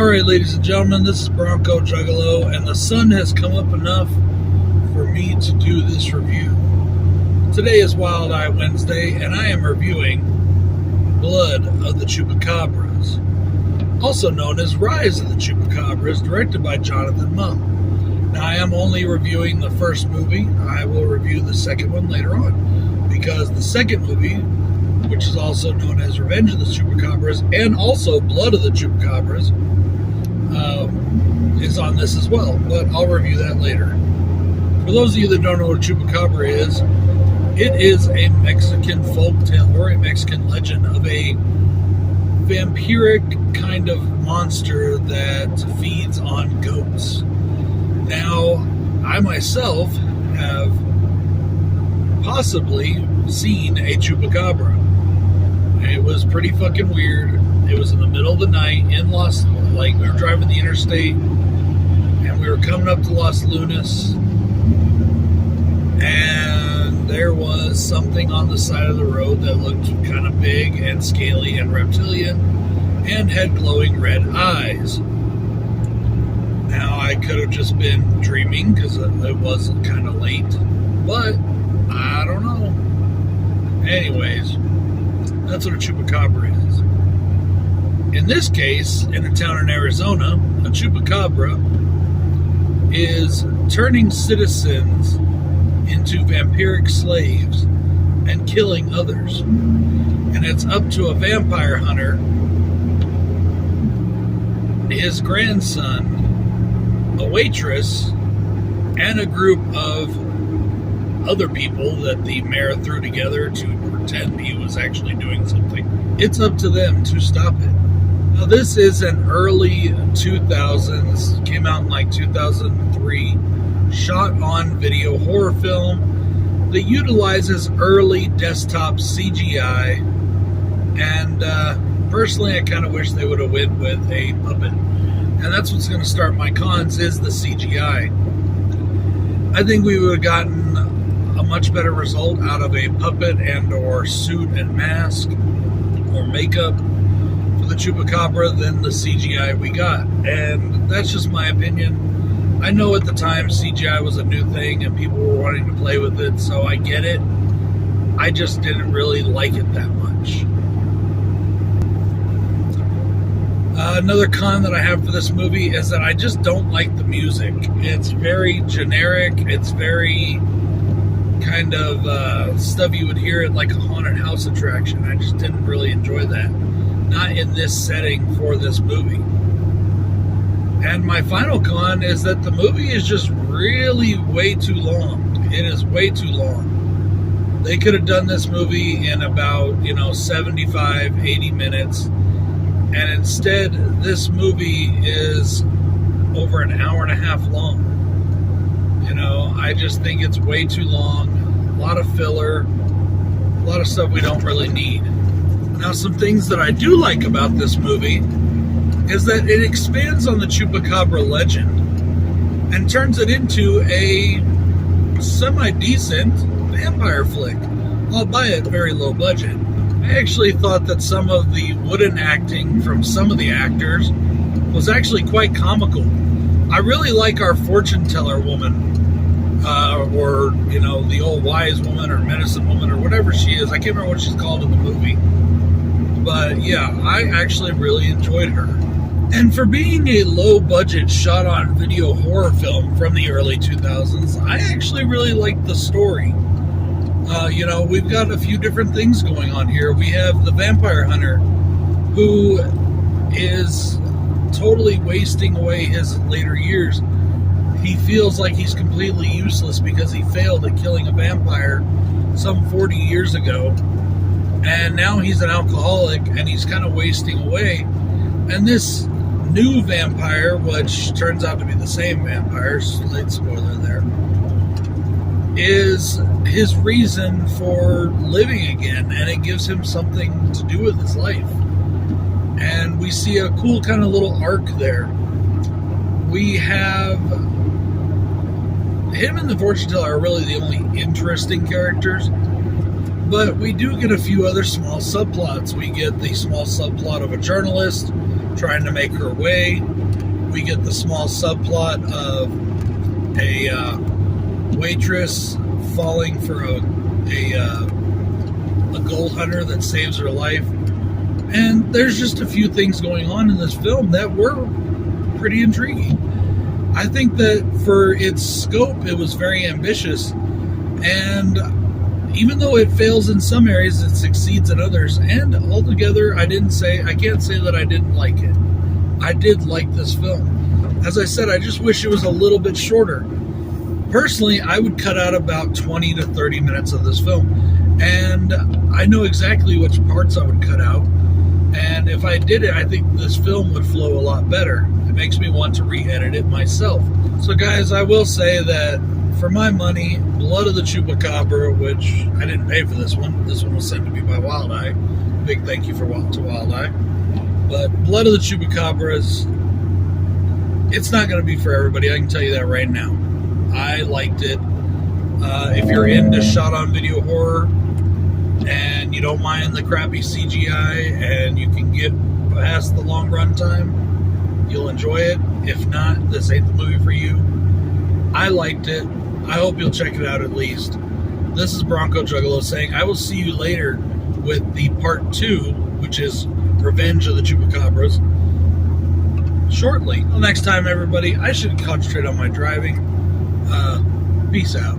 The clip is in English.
Alright, ladies and gentlemen, this is Bronco Juggalo, and the sun has come up enough for me to do this review. Today is Wild Eye Wednesday, and I am reviewing Blood of the Chupacabras, also known as Rise of the Chupacabras, directed by Jonathan Mumm. Now, I am only reviewing the first movie. I will review the second one later on, because the second movie, which is also known as Revenge of the Chupacabras, and also Blood of the Chupacabras, is on this as well, but I'll review that later. For those of you that don't know what a Chupacabra is, it is a Mexican folktale or a Mexican legend of a vampiric kind of monster that feeds on goats. Now, I myself have possibly seen a Chupacabra. It was pretty fucking weird. It was in the middle of the night in we were driving the interstate, and we were coming up to Los Lunas, and there was something on the side of the road that looked kind of big and scaly and reptilian and had glowing red eyes. Now, I could have just been dreaming because it was kind of late, but I don't know. Anyways, that's what a Chupacabra is. In this case, in a town in Arizona, a Chupacabra is turning citizens into vampiric slaves and killing others. And it's up to a vampire hunter, his grandson, a waitress, and a group of other people that the mayor threw together to pretend he was actually doing something. It's up to them to stop it. Now, this is an early 2000s, came out in like 2003, shot on video horror film that utilizes early desktop CGI, and personally I kind of wish they would have went with a puppet. And that's what's going to start my cons, is the CGI. I think we would have gotten a much better result out of a puppet and or suit and mask or makeup for the Chupacabra than the CGI we got. And that's just my opinion. I know at the time CGI was a new thing and people were wanting to play with it, so I get it. I just didn't really like it that much. Another con that I have for this movie is that I just don't like the music. It's very generic. It's very kind of stuff you would hear at like a haunted house attraction. I just didn't really enjoy that. Not in this setting for this movie. And my final con is that the movie is just really way too long. It is way too long. They could have done this movie in about, 75, 80 minutes. And instead, this movie is over an hour and a half long. I just think it's way too long. A lot of filler. A lot of stuff we don't really need. Now, some things that I do like about this movie is that it expands on the Chupacabra legend and turns it into a semi-decent vampire flick, albeit very low budget. I actually thought that some of the wooden acting from some of the actors was actually quite comical. I really like our fortune teller woman, or, the old wise woman or medicine woman or whatever she is. I can't remember what she's called in the movie. But yeah, I actually really enjoyed her. And for being a low-budget, shot-on-video horror film from the early 2000s, I actually really liked the story. We've got a few different things going on here. We have the vampire hunter who is totally wasting away his later years. He feels like he's completely useless because he failed at killing a vampire some 40 years ago. And now he's an alcoholic and he's kind of wasting away. And this new vampire, which turns out to be the same vampire, slight spoiler there, is his reason for living again, and it gives him something to do with his life. And we see a cool kind of little arc there. We have him and the fortune teller are really the only interesting characters, but we do get a few other small subplots. We get the small subplot of a journalist trying to make her way. We get the small subplot of a waitress falling for a gold hunter that saves her life. And there's just a few things going on in this film that were pretty intriguing. I think that for its scope, it was very ambitious. And even though it fails in some areas, it succeeds in others. And altogether, I can't say that I didn't like it. I did like this film. As I said, I just wish it was a little bit shorter. Personally, I would cut out about 20 to 30 minutes of this film. And I know exactly which parts I would cut out. And if I did it, I think this film would flow a lot better. It makes me want to re-edit it myself. So guys, I will say that for my money, Blood of the Chupacabra, which I didn't pay for this one. This one was sent to me by Wild Eye. Big thank you to Wild Eye. But Blood of the Chupacabras, it's not going to be for everybody. I can tell you that right now. I liked it. If you're into shot-on-video horror and you don't mind the crappy CGI and you can get past the long run time, you'll enjoy it. If not, this ain't the movie for you. I liked it. I hope you'll check it out at least. This is Bronco Juggalo saying I will see you later with the part 2, which is Revenge of the Chupacabras, shortly. Until next time, everybody, I should concentrate on my driving. Peace out.